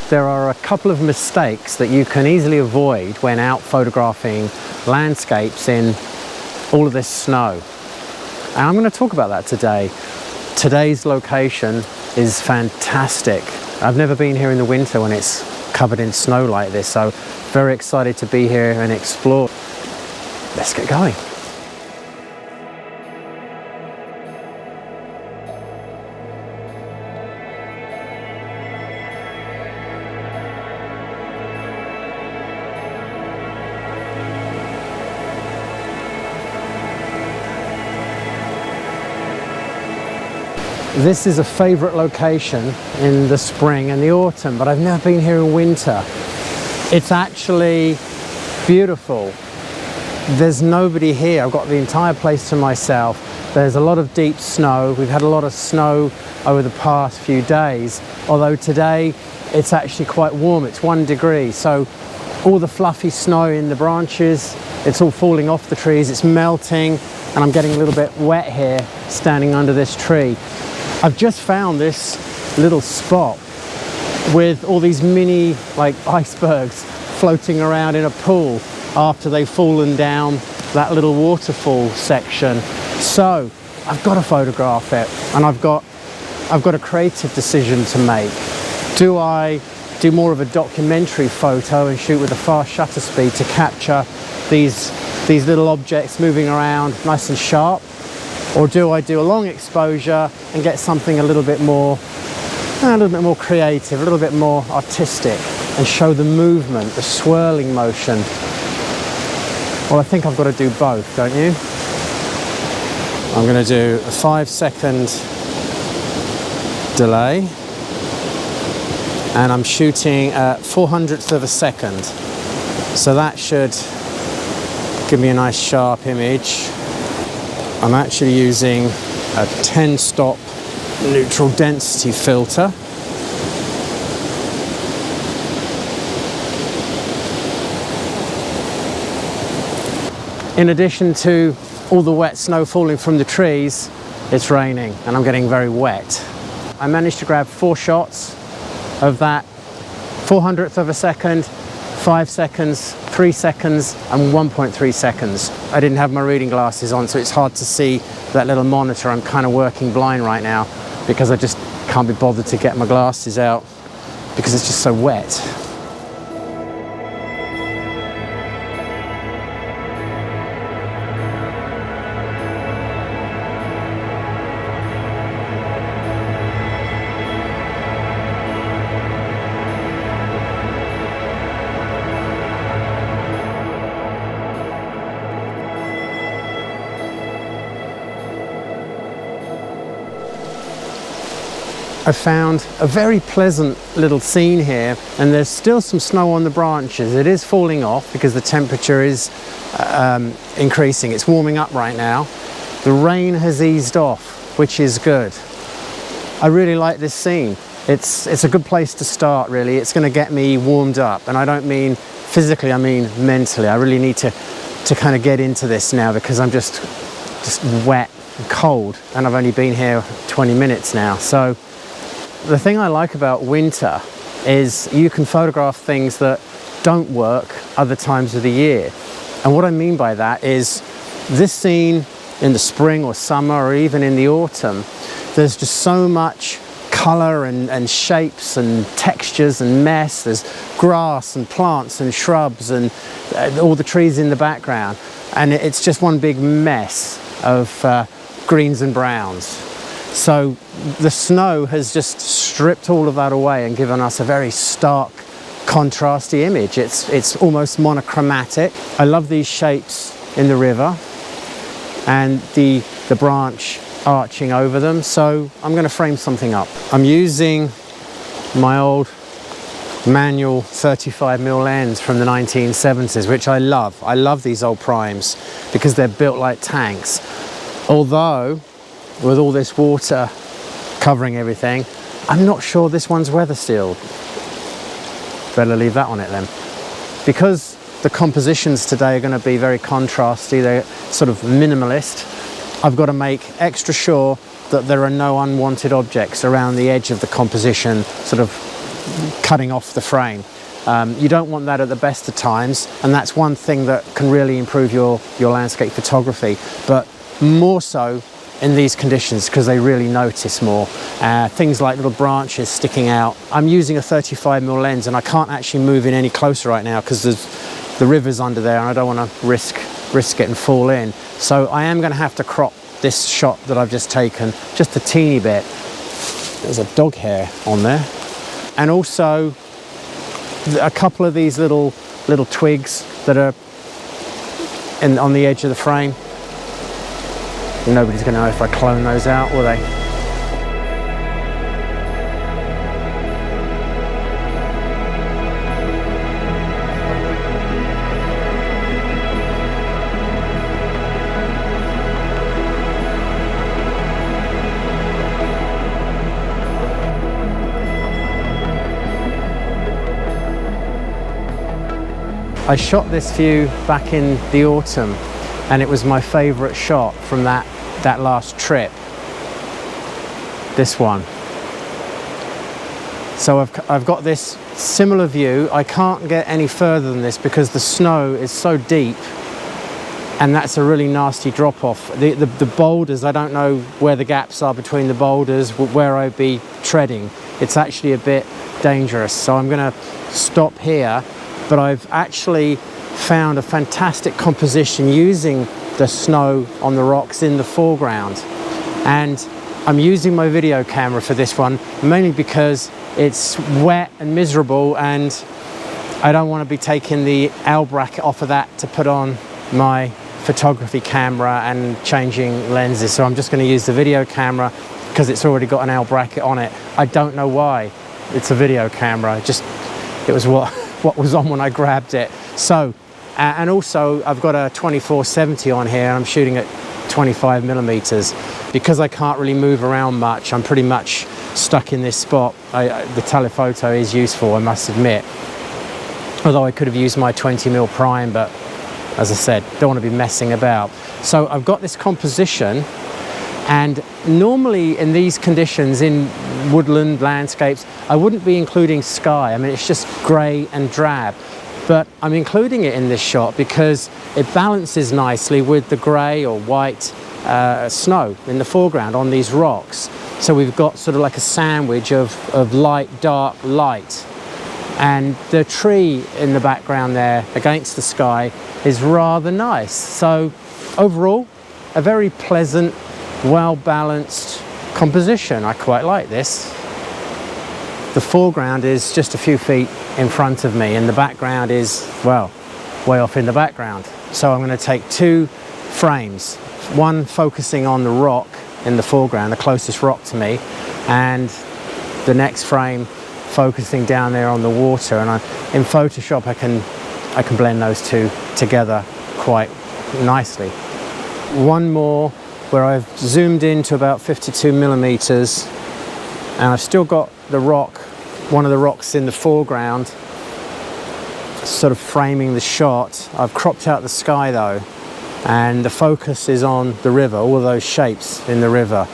there are a couple of mistakes that you can easily avoid when out photographing landscapes in all of this snow. And I'm going to talk about that today. Today's location is fantastic. I've never been here in the winter when it's covered in snow like this, so very excited to be here and explore. Let's get going. This is a favorite location in the spring and the autumn, but I've never been here in winter. It's actually beautiful. There's nobody here. I've got the entire place to myself. There's a lot of deep snow. We've had a lot of snow over the past few days, although today it's actually quite warm. It's 1 degree. So all the fluffy snow in the branches, it's all falling off the trees. It's melting, and I'm getting a little bit wet here standing under this tree. I've just found this little spot with all these mini icebergs floating around in a pool after they've fallen down that little waterfall section. So I've got to photograph it, and I've got a creative decision to make. Do I do more of a documentary photo and shoot with a fast shutter speed to capture these little objects moving around nice and sharp? Or do I do a long exposure and get something a little bit more creative, a little bit more artistic, and show the movement, the swirling motion? Well, I think I've got to do both, don't you? I'm going to do a 5-second delay, and I'm shooting at 400th of a second. So that should give me a nice sharp image. I'm actually using a 10-stop neutral density filter. In addition to all the wet snow falling from the trees, it's raining and I'm getting very wet. I managed to grab 4 shots of that 400th of a second, 5 seconds, 3 seconds and 1.3 seconds. I didn't have my reading glasses on, so it's hard to see that little monitor. I'm kind of working blind right now because I just can't be bothered to get my glasses out because it's just so wet. I found a very pleasant little scene here, and there's still some snow on the branches. It is falling off because the temperature is increasing. It's warming up right now. The rain has eased off, which is good. I really like this scene. It's a good place to start, really. It's going to get me warmed up, and I don't mean physically, I mean mentally. I really need to kind of get into this now because I'm just wet and cold, and I've only been here 20 minutes now. So the thing I like about winter is you can photograph things that don't work other times of the year. And what I mean by that is this scene in the spring or summer or even in the autumn, there's just so much color and shapes and textures and mess. There's grass and plants and shrubs and all the trees in the background. And it's just one big mess of greens and browns. So the snow has just stripped all of that away and given us a very stark, contrasty image. It's almost monochromatic. I love these shapes in the river and the branch arching over them. So I'm going to frame something up. I'm using my old manual 35mm lens from the 1970s, which I love. I love these old primes because they're built like tanks. Although with all this water covering everything, I'm not sure this one's weather sealed. Better leave that on it then. Because the compositions today are going to be very contrasty, they're sort of minimalist, I've got to make extra sure that there are no unwanted objects around the edge of the composition, sort of cutting off the frame. You don't want that at the best of times, and that's one thing that can really improve your landscape photography, but more so in these conditions because they really notice more. Things like little branches sticking out. I'm using a 35mm lens and I can't actually move in any closer right now because the river's under there and I don't want to risk it and fall in. So I am going to have to crop this shot that I've just taken just a teeny bit. There's a dog hair on there, and also a couple of these little twigs that are on the edge of the frame. Nobody's going to know if I clone those out, will they? I shot this view back in the autumn and it was my favourite shot from that last trip, this one. So I've got this similar view. I can't get any further than this because the snow is so deep and that's a really nasty drop off. The boulders, I don't know where the gaps are between the boulders, where I'd be treading. It's actually a bit dangerous, so I'm going to stop here. But I've actually found a fantastic composition using the snow on the rocks in the foreground. And I'm using my video camera for this one, mainly because it's wet and miserable and I don't want to be taking the L bracket off of that to put on my photography camera and changing lenses. So I'm just going to use the video camera because it's already got an L bracket on it. I don't know why. It's a video camera. It was what was on when I grabbed it. So, and also I've got a 24-70 on here and I'm shooting at 25mm. Because I can't really move around much, I'm pretty much stuck in this spot. The telephoto is useful, I must admit. Although I could have used my 20mm prime, but as I said, don't want to be messing about. So I've got this composition, and normally in these conditions, in woodland landscapes, I wouldn't be including sky. I mean, it's just grey and drab. But I'm including it in this shot because it balances nicely with the grey or white snow in the foreground on these rocks. So we've got sort of like a sandwich of light, dark, light. And the tree in the background there against the sky is rather nice. So overall, a very pleasant, well-balanced composition. I quite like this. The foreground is just a few feet in front of me and the background is, well, way off in the background. So I'm going to take two frames, one focusing on the rock in the foreground, the closest rock to me, and the next frame focusing down there on the water. And in Photoshop I can blend those two together quite nicely. One more where I've zoomed in to about 52mm and I've still got the rock, one of the rocks in the foreground, sort of framing the shot. I've cropped out the sky though, and the focus is on the river, all of those shapes in the river.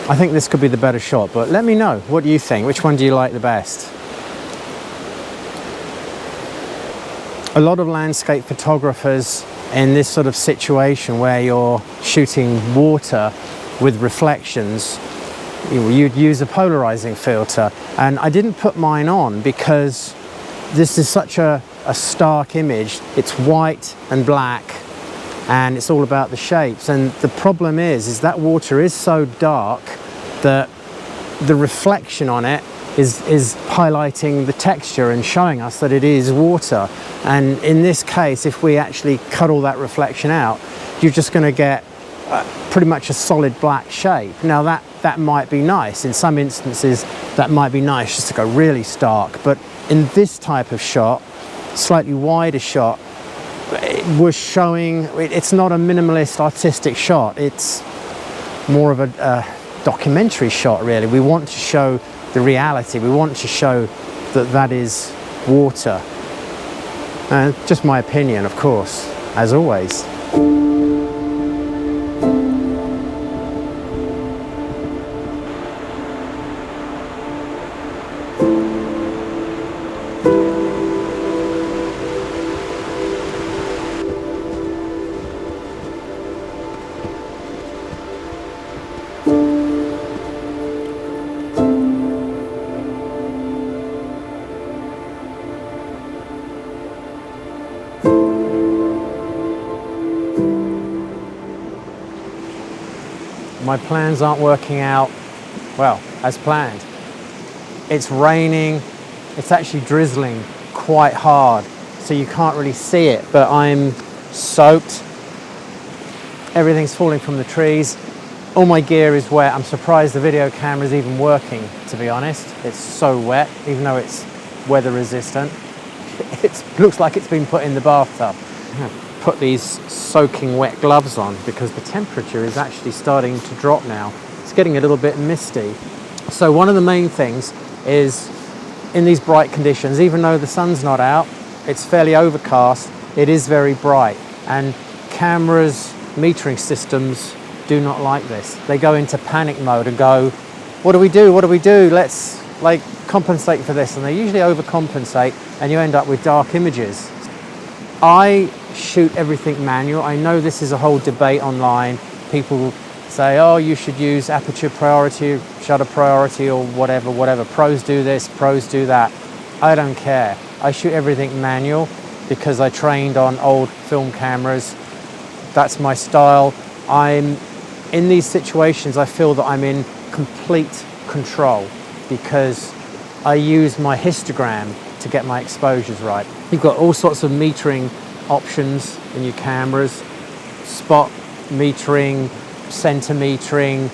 I think this could be the better shot, but let me know, what do you think? Which one do you like the best? A lot of landscape photographers in this sort of situation where you're shooting water with reflections, you'd use a polarizing filter, and I didn't put mine on because this is such a stark image. It's white and black and it's all about the shapes, and the problem is that water is so dark that the reflection on it is highlighting the texture and showing us that it is water. And in this case, if we actually cut all that reflection out, you're just going to get pretty much a solid black shape. Now that might be nice. In some instances that might be nice just to go really stark, but in this type of shot, slightly wider shot, it was showing, it's not a minimalist artistic shot, it's more of a documentary shot really. We want to show the reality, we want to show that is water. Just my opinion, of course, as always. my plans aren't working out, well, as planned. It's raining, it's actually drizzling quite hard, so you can't really see it, but I'm soaked. Everything's falling from the trees. All my gear is wet. I'm surprised the video camera is even working, to be honest. It's so wet, even though it's weather resistant. It looks like it's been put in the bathtub. Put these soaking wet gloves on because the temperature is actually starting to drop now. It's getting a little bit misty. So one of the main things is, in these bright conditions, even though the sun's not out, it's fairly overcast, it is very bright. And cameras, metering systems do not like this. They go into panic mode and go, what do we do? What do we do? Let's like compensate for this. And they usually overcompensate and you end up with dark images. I shoot everything manual. I know this is a whole debate online. People say, oh, you should use aperture priority, shutter priority, or whatever. Pros do this, pros do that. I don't care. I shoot everything manual because I trained on old film cameras. That's my style. In these situations, I feel that I'm in complete control because I use my histogram to get my exposures right. You've got all sorts of metering options in your cameras, spot metering, center metering,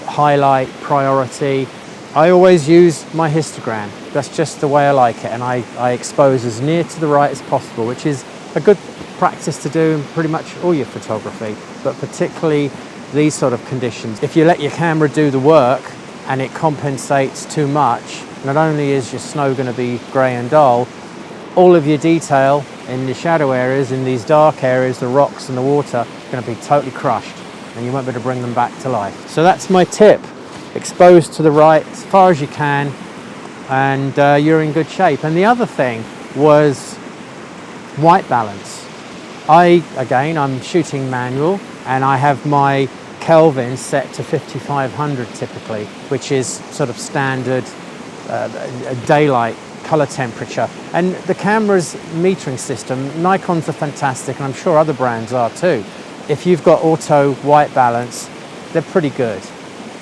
highlight, priority. I always use my histogram. That's just the way I like it, and I expose as near to the right as possible, which is a good practice to do in pretty much all your photography, but particularly these sort of conditions. If you let your camera do the work and it compensates too much, not only is your snow going to be grey and dull, all of your detail in the shadow areas, in these dark areas, the rocks and the water, are going to be totally crushed and you won't be able to bring them back to life. So that's my tip. Expose to the right as far as you can and you're in good shape. And the other thing was white balance. I'm shooting manual and I have my Kelvin set to 5500 typically, which is sort of standard daylight color temperature. And the camera's metering system, Nikon's are fantastic, and I'm sure other brands are too. If you've got auto white balance, they're pretty good.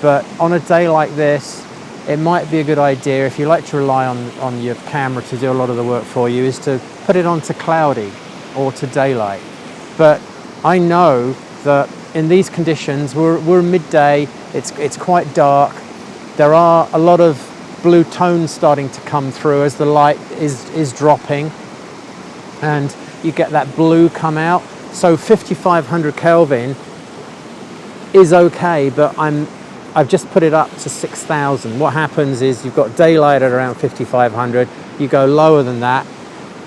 But on a day like this, it might be a good idea, if you like to rely on your camera to do a lot of the work for you, is to put it onto cloudy or to daylight. But I know that in these conditions, we're midday, it's quite dark. There are a lot of blue tones starting to come through as the light is dropping, and you get that blue come out. So 5500 Kelvin is okay, but I've just put it up to 6000. What happens is you've got daylight at around 5500, you go lower than that,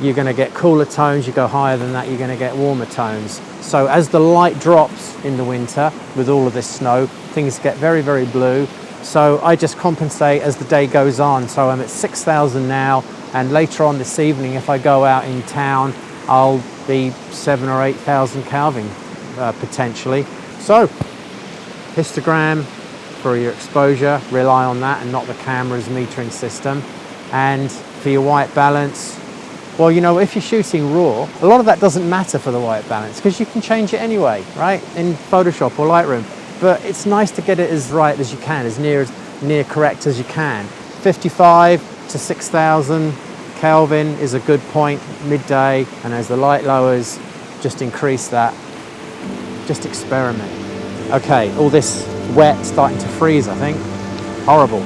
you're going to get cooler tones, you go higher than that, you're going to get warmer tones. So as the light drops in the winter with all of this snow, things get very, very blue. So I just compensate as the day goes on. So I'm at 6000 now, and later on this evening, if I go out in town, I'll be 7,000 or 8,000 Kelvin potentially. So histogram for your exposure, rely on that and not the camera's metering system. And for your white balance, well, you know, if you're shooting raw, a lot of that doesn't matter for the white balance because you can change it anyway, right, in Photoshop or Lightroom. But it's nice to get it as right as you can, as near correct as you can. 55 to 6000 Kelvin is a good point midday, and as the light lowers, just increase that. Just experiment. Okay, all this wet starting to freeze, I think. Horrible.